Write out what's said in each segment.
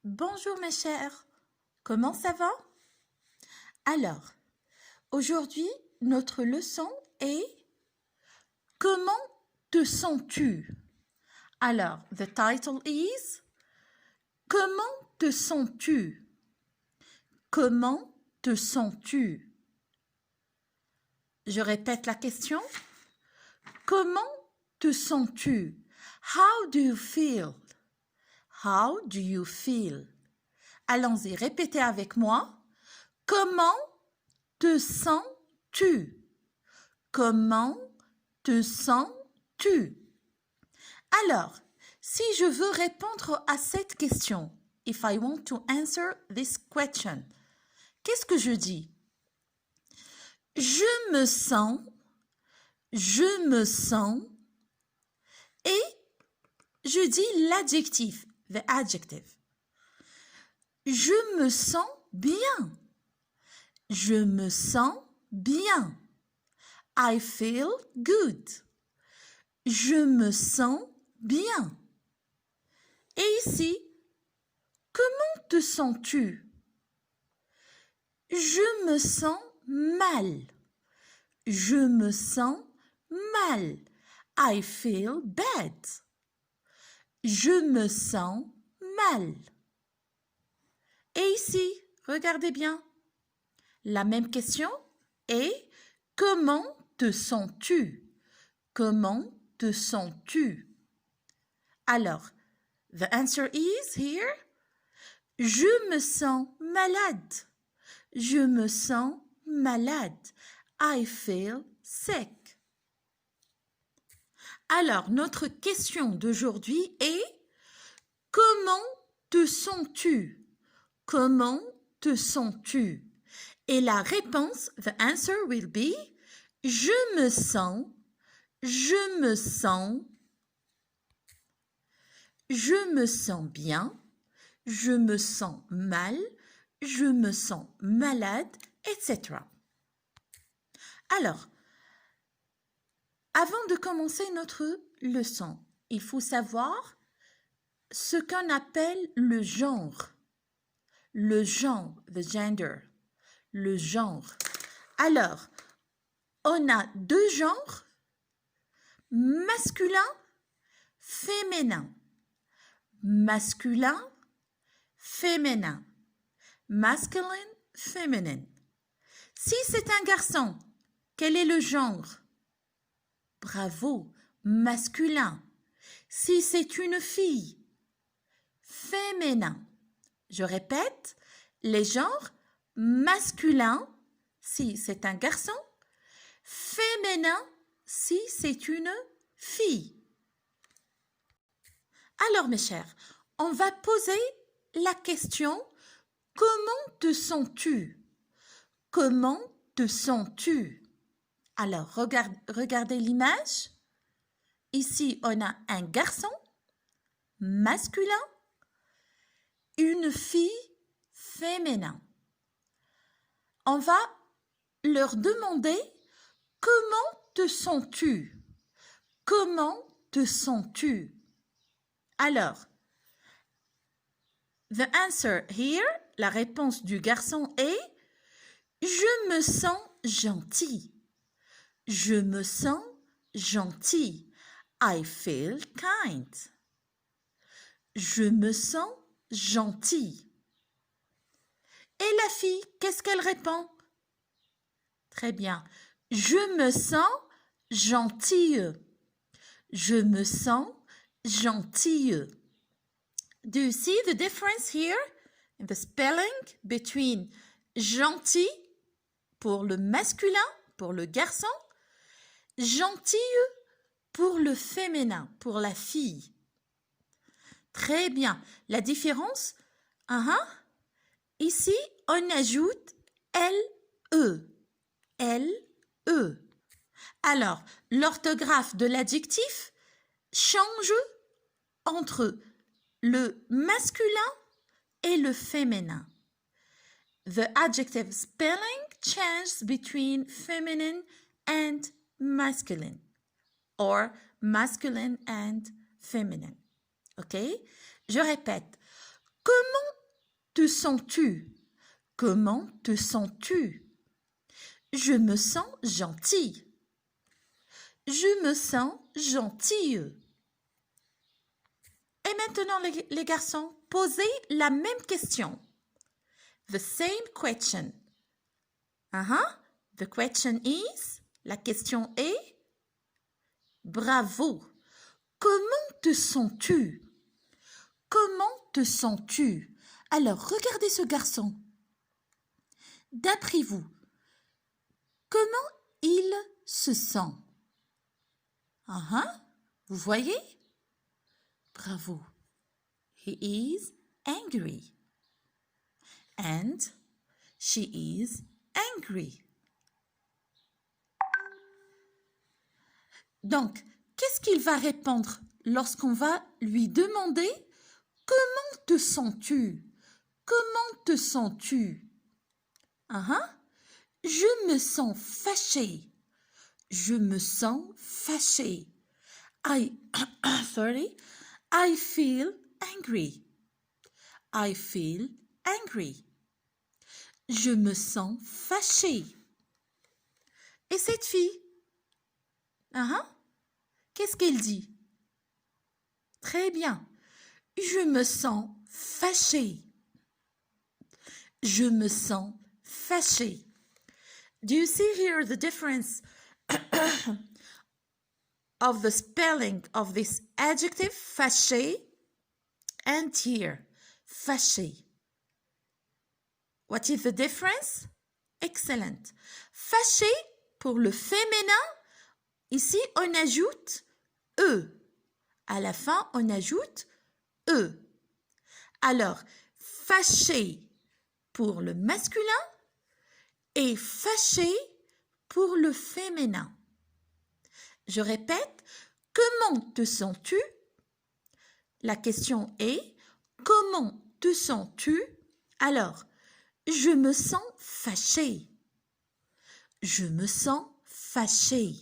Bonjour mes chers, comment ça va? Alors, aujourd'hui, notre leçon est comment te sens-tu? Alors, the title is comment te sens-tu? Comment te sens-tu? Je répète la question. Comment te sens-tu? How do you feel? How do you feel? Allons-y, répétez avec moi. Comment te sens-tu? Comment te sens-tu? Alors, si je veux répondre à cette question, if I want to answer this question, qu'est-ce que je dis? Je me sens, et je dis l'adjectif, the adjective. Je me sens bien. Je me sens bien. I feel good. Je me sens bien. Et ici, comment te sens-tu? Je me sens mal. Je me sens mal. I feel bad. Je me sens mal. Et ici, regardez bien. La même question est comment te sens-tu? Comment te sens-tu? Alors, the answer is here. Je me sens malade. Je me sens malade. I feel sick. Alors, notre question d'aujourd'hui est comment te sens-tu? Comment te sens-tu? Et la réponse, the answer will be je me sens bien, je me sens mal, je me sens malade, etc. Alors, avant de commencer notre leçon, il faut savoir ce qu'on appelle le genre. Le genre, the gender. Le genre. Alors, on a deux genres, masculin, féminin. Masculin, féminin. Masculine, feminine. Si c'est un garçon, quel est le genre? Bravo, masculin. Si c'est une fille, féminin. Je répète, les genres masculin si c'est un garçon, féminin si c'est une fille. Alors mes chers, on va poser la question comment te sens-tu? Comment te sens-tu? Alors regardez l'image. Ici, on a un garçon masculin, une fille féminin. On va leur demander comment te sens-tu? Comment te sens-tu? Alors, the answer here, la réponse du garçon est je me sens gentil. Je me sens gentil. I feel kind. Je me sens gentil. Et la fille, qu'est-ce qu'elle répond? Très bien. Je me sens gentille. Je me sens gentille. Do you see the difference here in the spelling between gentil pour le masculin, pour le garçon, gentille pour le féminin, pour la fille? Très bien. La différence, ici, on ajoute LE. LE. Alors, l'orthographe de l'adjectif change entre le masculin et le féminin. The adjective spelling changes between feminine and masculine, or masculine and feminine. OK? Je répète. Comment te sens-tu? Comment te sens-tu? Je me sens gentille. Je me sens gentille. Et maintenant, les garçons, posez la même question. The same question. The question is, la question est, bravo. Comment te sens-tu? Comment te sens-tu? Alors, regardez ce garçon. D'après vous, comment il se sent? Vous voyez? Bravo. He is angry. And she is angry. Donc, qu'est-ce qu'il va répondre lorsqu'on va lui demander « Comment te sens-tu? Comment te sens-tu? » Je me sens fâché. Je me sens fâché. I feel angry. I feel angry. Je me sens fâché. Et cette fille? Qu'est-ce qu'elle dit? Très bien. Je me sens fâché. Je me sens fâché. Do you see here the difference of the spelling of this adjective, fâché, and here, fâché? What is the difference? Excellent. Fâché, pour le féminin, ici, on ajoute E. À la fin, on ajoute E. Alors, fâché pour le masculin et fâché pour le féminin. Je répète, comment te sens-tu? La question est, comment te sens-tu? Alors, je me sens fâché. Je me sens fâché.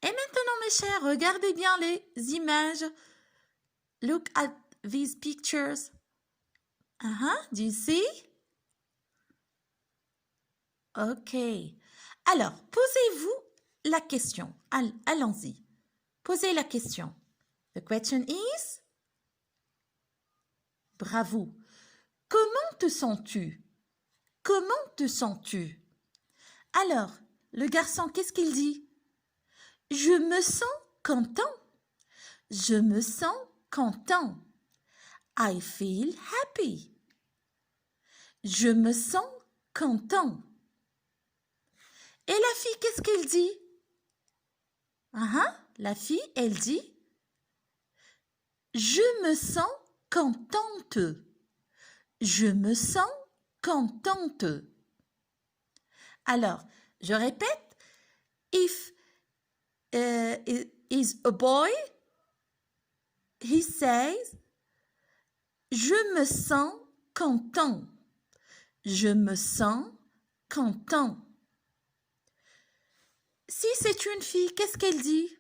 Et maintenant, mes chers, regardez bien les images. Look at these pictures. Do you see? Ok. Alors, posez-vous la question. Allons-y. Posez la question. The question is? Bravo. Comment te sens-tu? Comment te sens-tu? Alors, le garçon, qu'est-ce qu'il dit? Je me sens content. Je me sens content. I feel happy. Je me sens content. Et la fille, qu'est-ce qu'elle dit? La fille, elle dit, je me sens contente. Je me sens contente. Alors, je répète, if is a boy, he says, je me sens content. Je me sens content. Si c'est une fille, qu'est-ce qu'elle dit?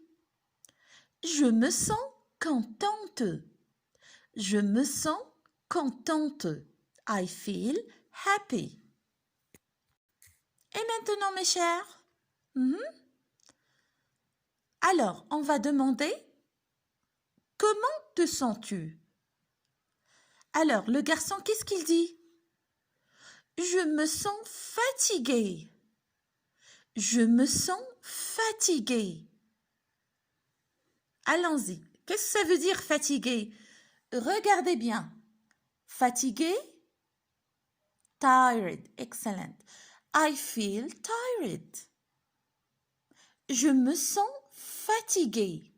Je me sens contente. Je me sens contente. I feel happy. Et maintenant, mes chers, alors, on va demander, comment te sens-tu? Alors, le garçon, qu'est-ce qu'il dit? Je me sens fatigué. Je me sens fatigué. Allons-y. Qu'est-ce que ça veut dire fatigué? Regardez bien. Fatigué, tired. Excellent. I feel tired. Je me sens fatigué.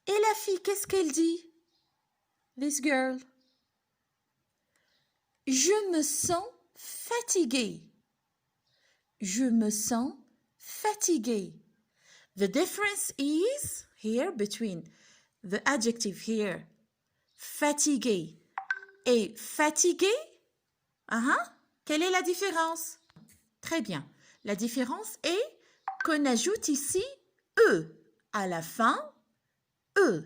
Et la fille, qu'est-ce qu'elle dit? This girl. Je me sens fatigué. Je me sens fatigué. The difference is here between the adjective here, fatigué et fatigué. Quelle est la différence? Très bien. La différence est qu'on ajoute ici E. À la fin, E.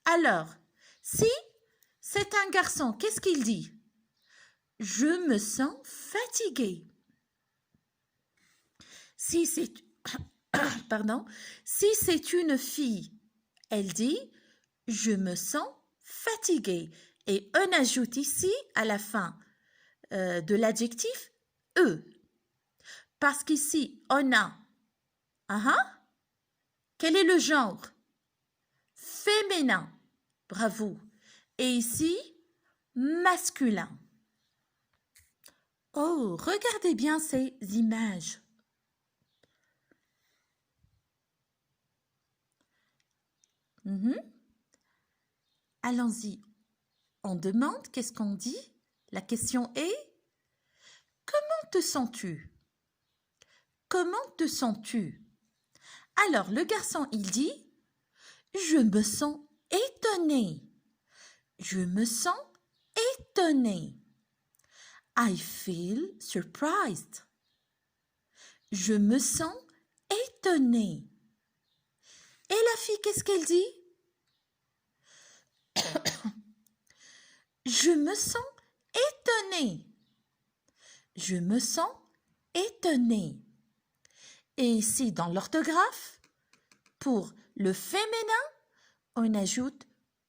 Alors, si C'est un garçon. Qu'est-ce qu'il dit? Je me sens fatigué. Si c'est pardon, si c'est une fille, elle dit je me sens fatiguée. Et on ajoute ici à la fin de l'adjectif e. Parce qu'ici on a quel est le genre? Féminin. Bravo. Et ici, masculin. Oh, regardez bien ces images. Allons-y. On demande, qu'est-ce qu'on dit? La question est, comment te sens-tu? Comment te sens-tu? Alors, le garçon, il dit, je me sens étonné. Je me sens étonné. I feel surprised. Je me sens étonné. Et la fille, qu'est-ce qu'elle dit? Je me sens étonné. Je me sens étonné. Et ici, dans l'orthographe, pour le féminin, on ajoute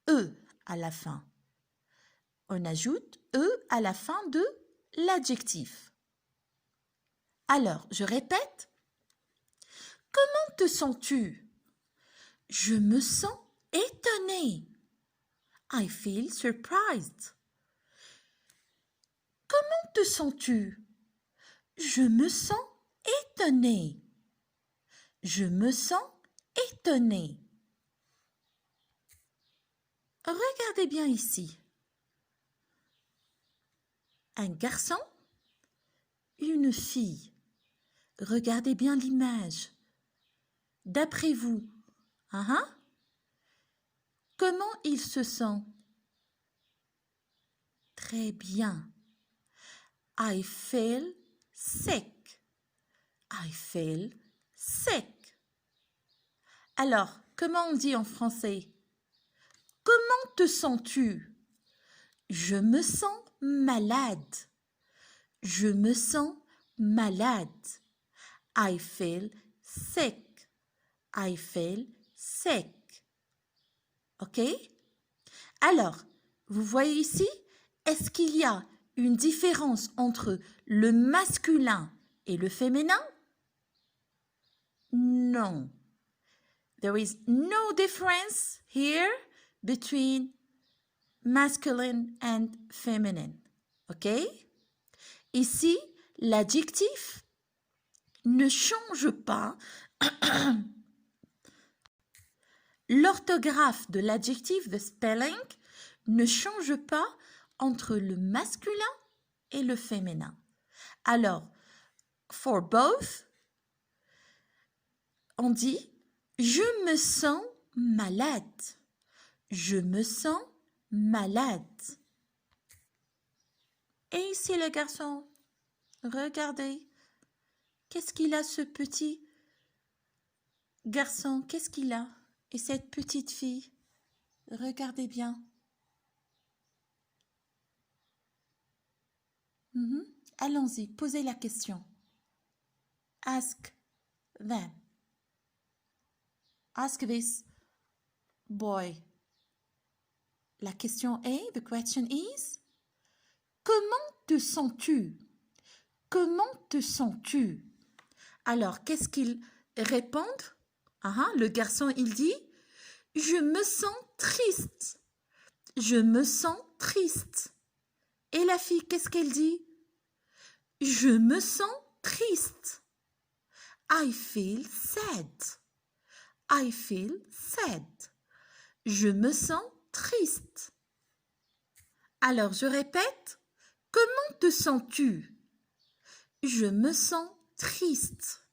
E à la fin. On ajoute E à la fin de l'adjectif. Alors, je répète. Comment te sens-tu? Je me sens étonné. I feel surprised. Comment te sens-tu? Je me sens étonné. Je me sens étonné. Regardez bien ici. Un garçon, une fille. Regardez bien l'image. D'après vous, comment il se sent? Très bien. I feel sick. I feel sick. Alors, comment on dit en français? Comment te sens-tu? Je me sens malade. Je me sens malade. I feel sick. I feel sick. OK? Alors, vous voyez ici, est-ce qu'il y a une différence entre le masculin et le féminin? Non. There is no difference here between masculine and feminine. OK? Ici, l'adjectif ne change pas. L'orthographe de l'adjectif, the spelling, ne change pas entre le masculin et le féminin. Alors, for both, on dit « Je me sens malade. Je me sens malade. » Et ici, le garçon, regardez, qu'est-ce qu'il a ce petit garçon? Qu'est-ce qu'il a? Et cette petite fille, regardez bien. Allons-y, posez la question. Ask them. Ask this boy. La question est, the question is, comment te sens-tu? Comment te sens-tu? Alors, qu'est-ce qu'ils répondent? Le garçon, il dit, je me sens triste. Je me sens triste. Et la fille, qu'est-ce qu'elle dit? Je me sens triste. I feel sad. I feel sad. Je me sens triste. Alors, je répète. Comment te sens-tu? Je me sens triste.